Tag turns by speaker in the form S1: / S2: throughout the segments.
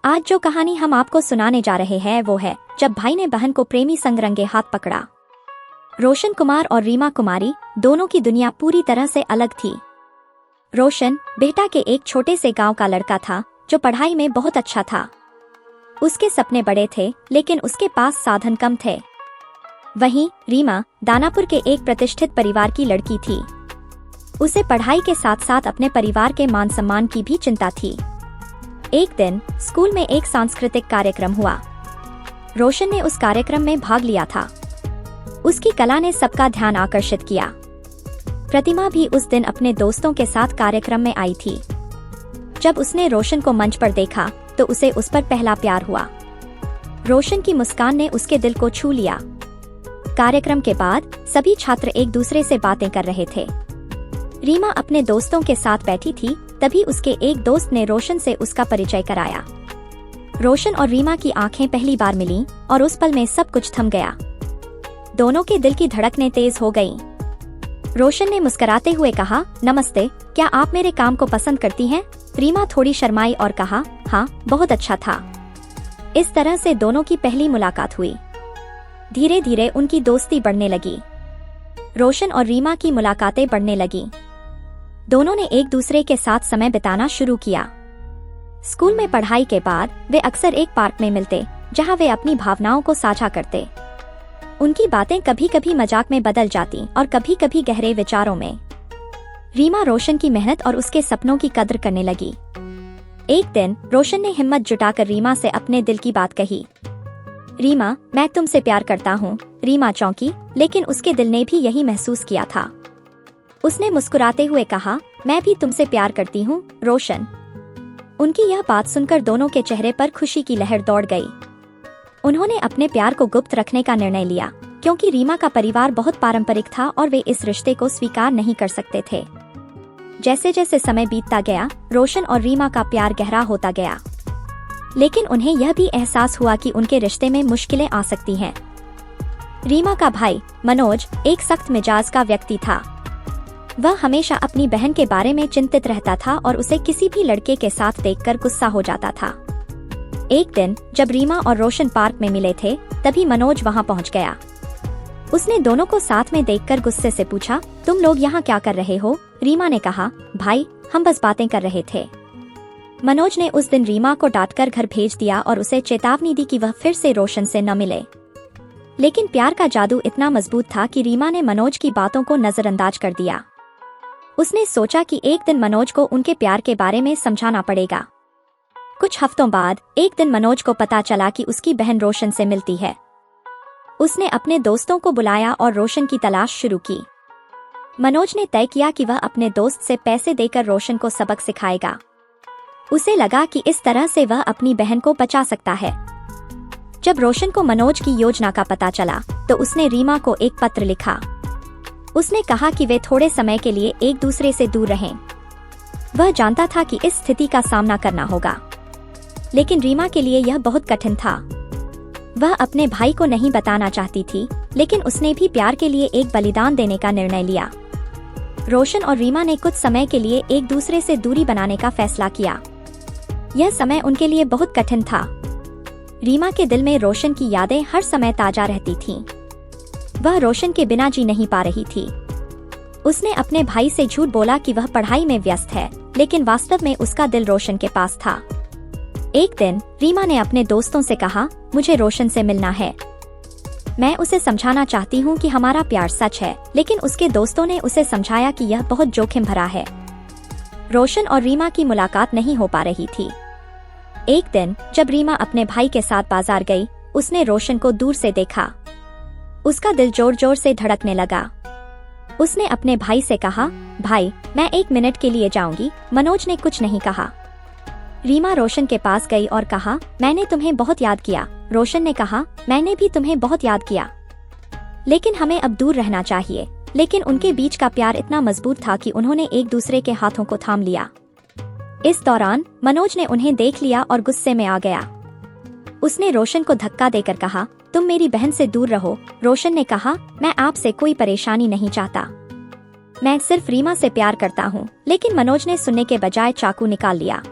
S1: आज जो कहानी हम आपको सुनाने जा रहे हैं वो है जब भाई ने बहन को प्रेमी संग रंगे हाथ पकड़ा। रोशन कुमार और रीमा कुमारी दोनों की दुनिया पूरी तरह से अलग थी। रोशन बेटा के एक छोटे से गांव का लड़का था जो पढ़ाई में बहुत अच्छा था। उसके सपने बड़े थे लेकिन उसके पास साधन कम थे। वहीं रीमा दानापुर के एक प्रतिष्ठित परिवार की लड़की थी। उसे पढ़ाई के साथ साथ अपने परिवार के मान सम्मान की भी चिंता थी। एक दिन स्कूल में एक सांस्कृतिक कार्यक्रम हुआ। रोशन ने उस कार्यक्रम में भाग लिया था। उसकी कला ने सबका ध्यान आकर्षित किया। प्रतिमा भी उस दिन अपने दोस्तों के साथ कार्यक्रम में आई थी। जब उसने रोशन को मंच पर देखा तो उसे उस पर पहला प्यार हुआ। रोशन की मुस्कान ने उसके दिल को छू लिया। कार्यक्रम के बाद सभी छात्र एक दूसरे से बातें कर रहे थे। रीमा अपने दोस्तों के साथ बैठी थी, तभी उसके एक दोस्त ने रोशन से उसका परिचय कराया। रोशन और रीमा की आंखें पहली बार मिलीं और उस पल में सब कुछ थम गया। दोनों के दिल की धड़कनें तेज हो गईं। रोशन ने मुस्कुराते हुए कहा, नमस्ते, क्या आप मेरे काम को पसंद करती हैं? रीमा थोड़ी शर्माई और कहा, हाँ, बहुत अच्छा था। इस तरह से दोनों की पहली मुलाकात हुई। धीरे धीरे उनकी दोस्ती बढ़ने लगी। रोशन और रीमा की मुलाकातें बढ़ने लगीं। दोनों ने एक दूसरे के साथ समय बिताना शुरू किया। स्कूल में पढ़ाई के बाद वे अक्सर एक पार्क में मिलते, जहां वे अपनी भावनाओं को साझा करते। उनकी बातें कभी कभी मजाक में बदल जाती और कभी कभी गहरे विचारों में। रीमा रोशन की मेहनत और उसके सपनों की कद्र करने लगी। एक दिन रोशन ने हिम्मत जुटाकर रीमा से अपने दिल की बात कही। रीमा, मैं तुमसे प्यार करता हूँ। रीमा चौंकी, लेकिन उसके दिल ने भी यही महसूस किया था। उसने मुस्कुराते हुए कहा, मैं भी तुमसे प्यार करती हूँ, रोशन। उनकी यह बात सुनकर दोनों के चेहरे पर खुशी की लहर दौड़ गई। उन्होंने अपने प्यार को गुप्त रखने का निर्णय लिया, क्योंकि रीमा का परिवार बहुत पारंपरिक था और वे इस रिश्ते को स्वीकार नहीं कर सकते थे। जैसे जैसे समय बीतता गया, रोशन और रीमा का प्यार गहरा होता गया। लेकिन उन्हें यह भी एहसास हुआ कि उनके रिश्ते में मुश्किलें आ सकती हैं। रीमा का भाई मनोज एक सख्त मिजाज का व्यक्ति था। वह हमेशा अपनी बहन के बारे में चिंतित रहता था और उसे किसी भी लड़के के साथ देखकर गुस्सा हो जाता था। एक दिन जब रीमा और रोशन पार्क में मिले थे, तभी मनोज वहां पहुंच गया। उसने दोनों को साथ में देखकर गुस्से से पूछा, तुम लोग यहाँ क्या कर रहे हो? रीमा ने कहा, भाई, हम बस बातें कर रहे थे। मनोज ने उस दिन रीमा को डांटकर घर भेज दिया और उसे चेतावनी दी कि वह फिर से रोशन से न मिले। लेकिन प्यार का जादू इतना मजबूत था कि रीमा ने मनोज की बातों को नजरअंदाज कर दिया। उसने सोचा कि एक दिन मनोज को उनके प्यार के बारे में समझाना पड़ेगा। कुछ हफ्तों बाद एक दिन मनोज को पता चला कि उसकी बहन रोशन से मिलती है। उसने अपने दोस्तों को बुलाया और रोशन की तलाश शुरू की। मनोज ने तय किया कि वह अपने दोस्त से पैसे देकर रोशन को सबक सिखाएगा। उसे लगा कि इस तरह से वह अपनी बहन को बचा सकता है। जब रोशन को मनोज की योजना का पता चला तो उसने रीमा को एक पत्र लिखा। उसने कहा कि वे थोड़े समय के लिए एक दूसरे से दूर रहें। वह जानता था कि इस स्थिति का सामना करना होगा, लेकिन रीमा के लिए यह बहुत कठिन था। वह अपने भाई को नहीं बताना चाहती थी, लेकिन उसने भी प्यार के लिए एक बलिदान देने का निर्णय लिया। रोशन और रीमा ने कुछ समय के लिए एक दूसरे से दूरी बनाने का फैसला किया। यह समय उनके लिए बहुत कठिन था। रीमा के दिल में रोशन की यादें हर समय ताजा रहती थीं। वह रोशन के बिना जी नहीं पा रही थी। उसने अपने भाई से झूठ बोला कि वह पढ़ाई में व्यस्त है, लेकिन वास्तव में उसका दिल रोशन के पास था। एक दिन रीमा ने अपने दोस्तों से कहा, मुझे रोशन से मिलना है। मैं उसे समझाना चाहती हूँ कि हमारा प्यार सच है, लेकिन उसके दोस्तों ने उसे समझाया कि यह बहुत जोखिम भरा है। रोशन और रीमा की मुलाकात नहीं हो पा रही थी। एक दिन जब रीमा अपने भाई के साथ बाजार गई, उसने रोशन को दूर से देखा। उसका दिल जोर जोर से धड़कने लगा। उसने अपने भाई से कहा, भाई, मैं 1 मिनट के लिए जाऊंगी। मनोज ने कुछ नहीं कहा। रीमा रोशन के पास गई और कहा, मैंने तुम्हें बहुत याद किया। रोशन ने कहा, मैंने भी तुम्हें बहुत याद किया, लेकिन हमें अब दूर रहना चाहिए। लेकिन उनके बीच का प्यार इतना मजबूत था कि उन्होंने एक दूसरे के हाथों को थाम लिया। इस दौरान मनोज ने उन्हें देख लिया और गुस्से में आ गया। उसने रोशन को धक्का देकर कहा, तुम मेरी बहन से दूर रहो। रोशन ने कहा, मैं आपसे कोई परेशानी नहीं चाहता, मैं सिर्फ रीमा से प्यार करता हूँ। लेकिन मनोज ने सुनने के बजाय चाकू निकाल लिया।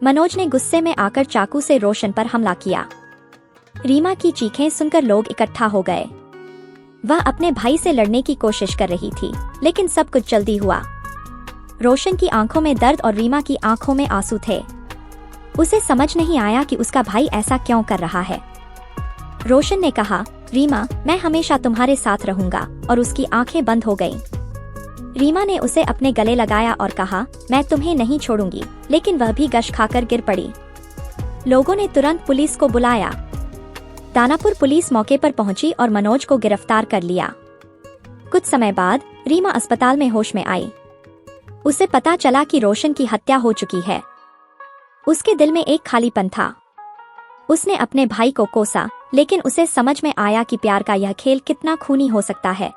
S1: मनोज ने गुस्से में आकर चाकू से रोशन पर हमला किया। रीमा की चीखें सुनकर लोग इकट्ठा हो गए। वह अपने भाई से लड़ने की कोशिश कर रही थी, लेकिन सब कुछ जल्दी हुआ। रोशन की आंखों में दर्द और रीमा की आंखों में आंसू थे। उसे समझ नहीं आया कि उसका भाई ऐसा क्यों कर रहा है। रोशन ने कहा, रीमा, मैं हमेशा तुम्हारे साथ रहूंगा, और उसकी आंखें बंद हो गईं। रीमा ने उसे अपने गले लगाया और कहा, मैं तुम्हें नहीं छोड़ूंगी, लेकिन वह भी गश खाकर गिर पड़ी। लोगों ने तुरंत पुलिस को बुलाया। दानापुर पुलिस मौके पर पहुंची और मनोज को गिरफ्तार कर लिया। कुछ समय बाद रीमा अस्पताल में होश में आई। उसे पता चला कि रोशन की हत्या हो चुकी है। उसके दिल में एक खालीपन था। उसने अपने भाई को कोसा, लेकिन उसे समझ में आया कि प्यार का यह खेल कितना खूनी हो सकता है।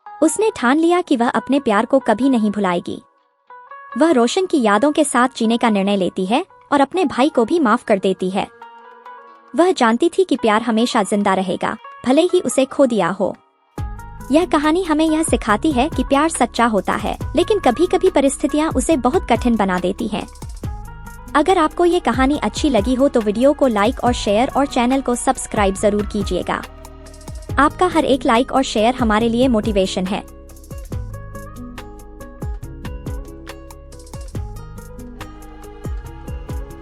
S1: उसने ठान लिया कि वह अपने प्यार को कभी नहीं भुलाएगी। वह रोशन की यादों के साथ जीने का निर्णय लेती है और अपने भाई को भी माफ कर देती है। वह जानती थी कि प्यार हमेशा जिंदा रहेगा, भले ही उसे खो दिया हो। यह कहानी हमें यह सिखाती है कि प्यार सच्चा होता है, लेकिन कभी कभी परिस्थितियां उसे बहुत कठिन बना देती हैं। अगर आपको ये कहानी अच्छी लगी हो तो वीडियो को लाइक और शेयर और चैनल को सब्सक्राइब जरूर कीजिएगा। आपका हर एक लाइक और शेयर हमारे लिए मोटिवेशन है।